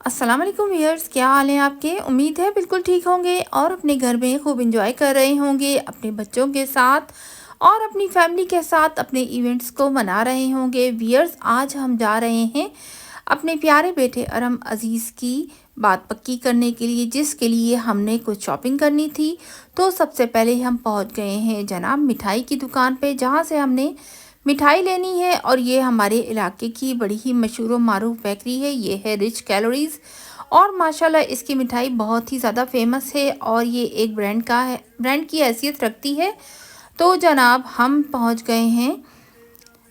अस्सलाम वालेकुम व्यूअर्स, क्या हाल है आपके। उम्मीद है बिल्कुल ठीक होंगे और अपने घर में खूब इंजॉय कर रहे होंगे अपने बच्चों के साथ और अपनी फैमिली के साथ अपने इवेंट्स को मना रहे होंगे। व्यूअर्स, आज हम जा रहे हैं अपने प्यारे बेटे अरम अज़ीज़ की बात पक्की करने के लिए, जिसके लिए हमने कुछ शॉपिंग करनी थी। तो सबसे पहले हम पहुंच गए हैं जनाब मिठाई की दुकान पे, जहां से हमने मिठाई लेनी है। और ये हमारे इलाके की बड़ी ही मशहूर व मारूफ बेकरी है। ये है रिच कैलोरीज और माशाल्लाह इसकी मिठाई बहुत ही ज़्यादा फेमस है और ये एक ब्रांड की हैसियत रखती है। तो जनाब हम पहुंच गए हैं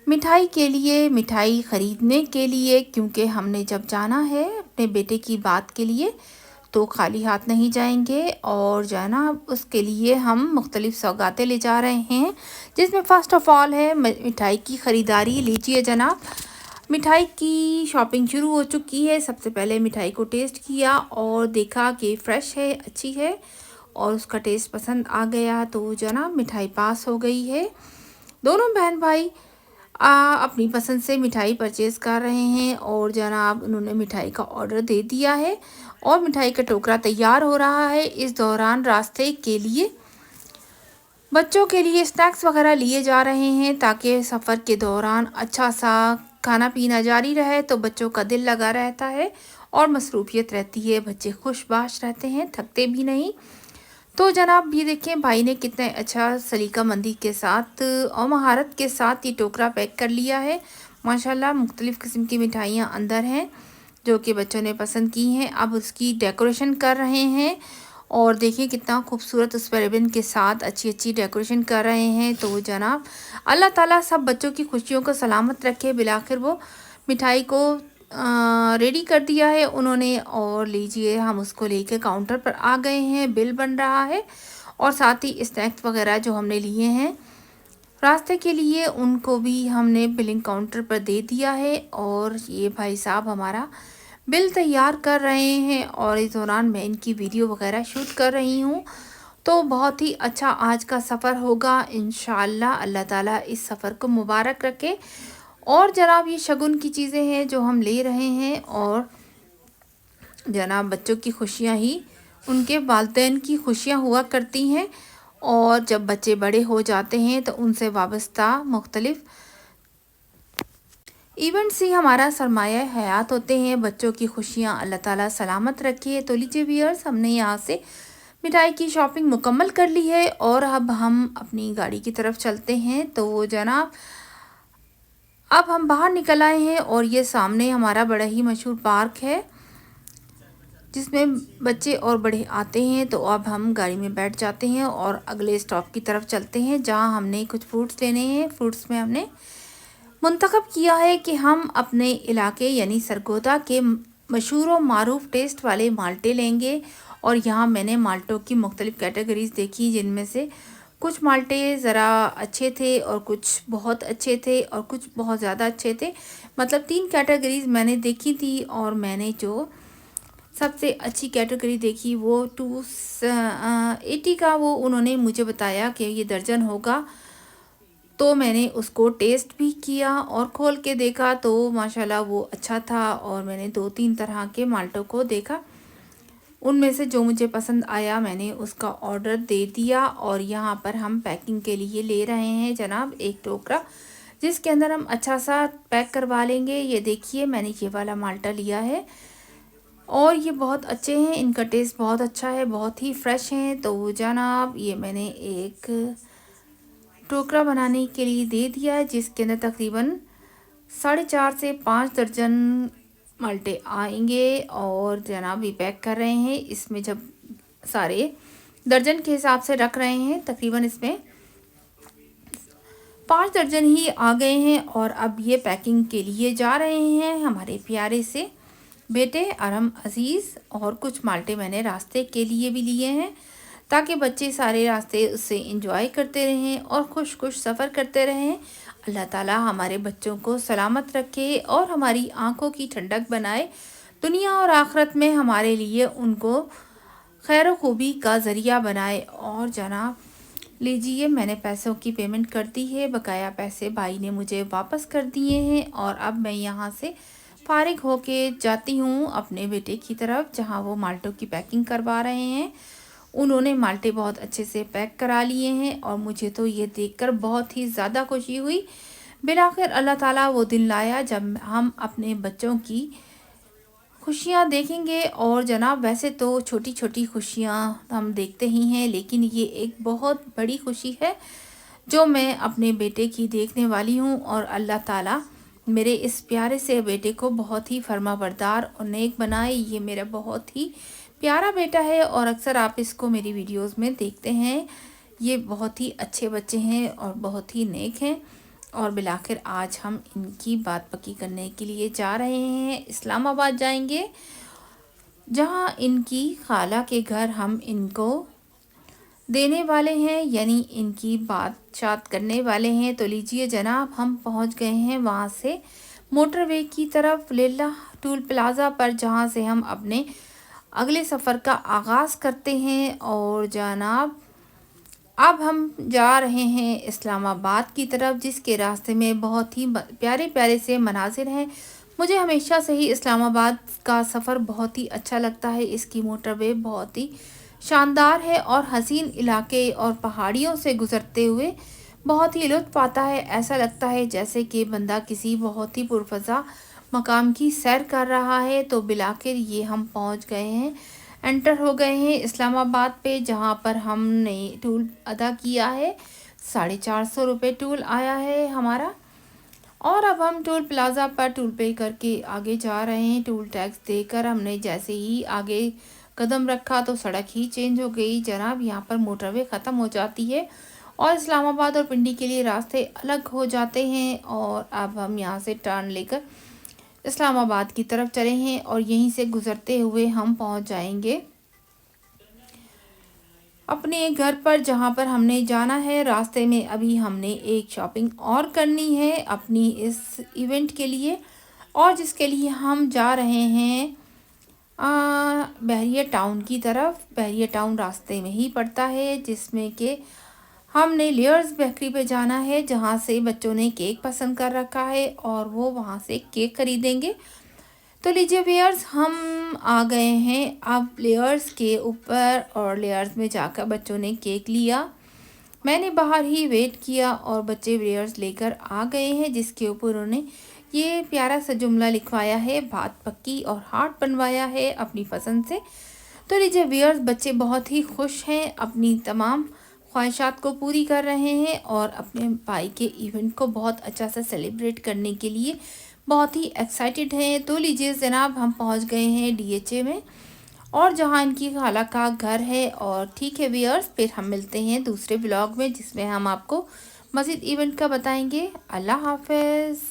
मिठाई के लिए, मिठाई ख़रीदने के लिए, क्योंकि हमने जब जाना है अपने बेटे की बात के लिए तो खाली हाथ नहीं जाएंगे। और जो है ना, उसके लिए हम मुख्तलिफ सौगातें ले जा रहे हैं, जिसमें फ़र्स्ट ऑफ़ ऑल है मिठाई की ख़रीदारी। लीजिए जनाब, मिठाई की शॉपिंग शुरू हो चुकी है। सबसे पहले मिठाई को टेस्ट किया और देखा कि फ़्रेश है, अच्छी है और उसका टेस्ट पसंद आ गया। तो जनाब मिठाई पास हो गई है। दोनों बहन भाई अपनी पसंद से मिठाई परचेज़ कर रहे हैं और जनाब उन्होंने मिठाई का ऑर्डर दे दिया है और मिठाई का टोकरा तैयार हो रहा है। इस दौरान रास्ते के लिए बच्चों के लिए स्नैक्स वगैरह लिए जा रहे हैं, ताकि सफ़र के दौरान अच्छा सा खाना पीना जारी रहे, तो बच्चों का दिल लगा रहता है और मसरूफियत रहती है। बच्चे खुशबाश रहते हैं, थकते भी नहीं। तो जनाब ये देखें, भाई ने कितने अच्छा सलीकामंदी के साथ और महारत के साथ ये टोकरा पैक कर लिया है। माशाल्लाह मुख्तलिफ़ किस्म की मिठाइयाँ अंदर हैं जो कि बच्चों ने पसंद की हैं। अब उसकी डेकोरेशन कर रहे हैं और देखिए कितना खूबसूरत उस पर रिबन के साथ अच्छी अच्छी डेकोरेशन कर रहे हैं। तो जनाब अल्लाह ताला सब बच्चों की खुशियों को सलामत रखे। बिलाखिर वो मिठाई को रेडी कर दिया है उन्होंने और लीजिए हम उसको लेके काउंटर पर आ गए हैं। बिल बन रहा है और साथ ही स्नैक्स वगैरह जो हमने लिए हैं रास्ते के लिए उनको भी हमने बिलिंग काउंटर पर दे दिया है। और ये भाई साहब हमारा बिल तैयार कर रहे हैं और इस दौरान मैं इनकी वीडियो वगैरह शूट कर रही हूँ। तो बहुत ही अच्छा आज का सफ़र होगा इंशाअल्लाह। अल्लाह ताला इस सफ़र को मुबारक रखे। और जनाब ये शगुन की चीज़ें हैं जो हम ले रहे हैं और जनाब बच्चों की खुशियाँ ही उनके वालिदैन की खुशियाँ हुआ करती हैं। और जब बच्चे बड़े हो जाते हैं तो उनसे वाबस्ता मुख्तलिफ इवेंट्स ही हमारा सरमाया हयात होते हैं। बच्चों की खुशियाँ अल्लाह ताला सलामत रखे। तो लीजिए व्यूअर्स, हमने यहाँ से मिठाई की शॉपिंग मुकम्मल कर ली है और अब हम अपनी गाड़ी की तरफ चलते हैं। तो जनाब अब हम बाहर निकल आए हैं और ये सामने हमारा बड़ा ही मशहूर पार्क है, जिसमें बच्चे और बड़े आते हैं। तो अब हम गाड़ी में बैठ जाते हैं और अगले स्टॉप की तरफ चलते हैं, जहाँ हमने कुछ फ्रूट्स लेने हैं। फ्रूट्स में हमने मुंतखब किया है कि हम अपने इलाके यानी सरगोदा के मशहूर व मारूफ टेस्ट वाले माल्टे लेंगे। और यहाँ मैंने माल्टों की मुख्तलिफ़ कैटेगरीज़ देखी, जिनमें से कुछ माल्टे ज़रा अच्छे थे और कुछ बहुत अच्छे थे और कुछ बहुत ज़्यादा अच्छे थे। मतलब 3 कैटेगरीज़ मैंने देखी थी और मैंने जो सबसे अच्छी कैटेगरी देखी वो 280 का वो उन्होंने मुझे बताया कि ये दर्जन होगा। तो मैंने उसको टेस्ट भी किया और खोल के देखा तो माशाल्लाह वो अच्छा था। और मैंने 2-3 तरह के माल्टों को देखा, उनमें से जो मुझे पसंद आया मैंने उसका ऑर्डर दे दिया। और यहाँ पर हम पैकिंग के लिए ले रहे हैं जनाब एक टोकरा, जिसके अंदर हम अच्छा सा पैक करवा लेंगे। ये देखिए मैंने ये वाला माल्टा लिया है और ये बहुत अच्छे हैं, इनका टेस्ट बहुत अच्छा है, बहुत ही फ्रेश हैं। तो जनाब ये मैंने एक टोकरा बनाने के लिए दे दिया है, जिसके अंदर तकरीबन 4.5 से 5 दर्जन माल्टे आएंगे। और जनाब ये पैक कर रहे हैं, इसमें जब सारे दर्जन के हिसाब से रख रहे हैं, तकरीबन इसमें 5 दर्जन ही आ गए हैं। और अब ये पैकिंग के लिए जा रहे हैं हमारे प्यारे से बेटे अरम अज़ीज़। और कुछ माल्टे मैंने रास्ते के लिए भी लिए हैं, ताकि बच्चे सारे रास्ते उससे इंजॉय करते रहें और खुश खुश सफ़र करते रहें। अल्लाह ताला हमारे बच्चों को सलामत रखे और हमारी आंखों की ठंडक बनाए, दुनिया और आखिरत में हमारे लिए उनको खैर खूबी का ज़रिया बनाए। और जनाब लीजिए मैंने पैसों की पेमेंट कर दी है, बकाया पैसे भाई ने मुझे वापस कर दिए हैं। और अब मैं यहाँ से फारिग होके जाती हूँ अपने बेटे की तरफ, जहाँ वो माल्टों की पैकिंग करवा रहे हैं। उन्होंने माल्टे बहुत अच्छे से पैक करा लिए हैं और मुझे तो ये देखकर बहुत ही ज़्यादा खुशी हुई। बिलाखिर अल्लाह ताला वो दिन लाया जब हम अपने बच्चों की खुशियाँ देखेंगे। और जनाब, वैसे तो छोटी छोटी खुशियाँ हम देखते ही हैं, लेकिन ये एक बहुत बड़ी खुशी है जो मैं अपने बेटे की देखने वाली हूँ। और अल्लाह ताला मेरे इस प्यारे से बेटे को बहुत ही फर्माबरदार और नेक बनाए। ये मेरा बहुत ही प्यारा बेटा है और अक्सर आप इसको मेरी वीडियोस में देखते हैं। ये बहुत ही अच्छे बच्चे हैं और बहुत ही नेक हैं। और बिलाखिर आज हम इनकी बात पक्की करने के लिए जा रहे हैं, इस्लामाबाद जाएंगे, जहां इनकी खाला के घर हम इनको देने वाले हैं, यानी इनकी बातचात करने वाले हैं। तो लीजिए जनाब, हम पहुंच गए हैं वहां से मोटरवे की तरफ, लेला टूल प्लाज़ा पर, जहां से हम अपने अगले सफ़र का आगाज़ करते हैं। और जनाब, अब हम जा रहे हैं इस्लामाबाद की तरफ, जिसके रास्ते में बहुत ही प्यारे प्यारे से मनाजिर हैं। मुझे हमेशा से ही इस्लामाबाद का सफ़र बहुत ही अच्छा लगता है। इसकी मोटरवे बहुत ही शानदार है और हसीन इलाके और पहाड़ियों से गुजरते हुए बहुत ही लुत्फ़ आता है। ऐसा लगता है जैसे कि बंदा किसी बहुत ही पुरफ़ज़ा मकाम की सैर कर रहा है। तो बिलाखिर ये हम पहुंच गए हैं, एंटर हो गए हैं इस्लामाबाद पे, जहां पर हमने टूल अदा किया है। 450 रुपये टूल आया है हमारा। और अब हम टोल प्लाज़ा पर टूल पे करके आगे जा रहे हैं। टूल टैक्स देकर हमने जैसे ही आगे कदम रखा तो सड़क ही चेंज हो गई जनाब। यहाँ पर मोटरवे ख़त्म हो जाती है और इस्लामाबाद और पिंडी के लिए रास्ते अलग हो जाते हैं। और अब हम यहाँ से टर्न लेकर इस्लामाबाद की तरफ चले हैं और यहीं से गुज़रते हुए हम पहुँच जाएंगे अपने घर पर, जहाँ पर हमने जाना है। रास्ते में अभी हमने एक शॉपिंग और करनी है अपनी इस इवेंट के लिए, और जिसके लिए हम जा रहे हैं बहरिया टाउन की तरफ। बहरिया टाउन रास्ते में ही पड़ता है, जिसमें कि हमने लेयर्स बेकरी पे जाना है, जहाँ से बच्चों ने केक पसंद कर रखा है और वो वहाँ से केक खरीदेंगे। तो लीजिए व्यूअर्स, हम आ गए हैं अब लेयर्स के ऊपर, और लेयर्स में जाकर बच्चों ने केक लिया। मैंने बाहर ही वेट किया और बच्चे लेयर्स लेकर आ गए हैं, जिसके ऊपर उन्होंने ये प्यारा सा जुमला लिखवाया है, बात पक्की, और हार्ट बनवाया है अपनी पसंद से। तो लीजिए व्यूअर्स, बच्चे बहुत ही खुश हैं, अपनी तमाम ख्वाहिशात को पूरी कर रहे हैं और अपने भाई के इवेंट को बहुत अच्छा से सेलिब्रेट करने के लिए बहुत ही एक्साइटेड हैं। तो लीजिए जनाब, हम पहुंच गए हैं डीएचए में, और जहां इनकी खाला का घर है। और ठीक है व्यूअर्स, फिर हम मिलते हैं दूसरे ब्लॉग में, जिसमें हम आपको मज़ीद इवेंट का बताएंगे। अल्लाह हाफ़िज़।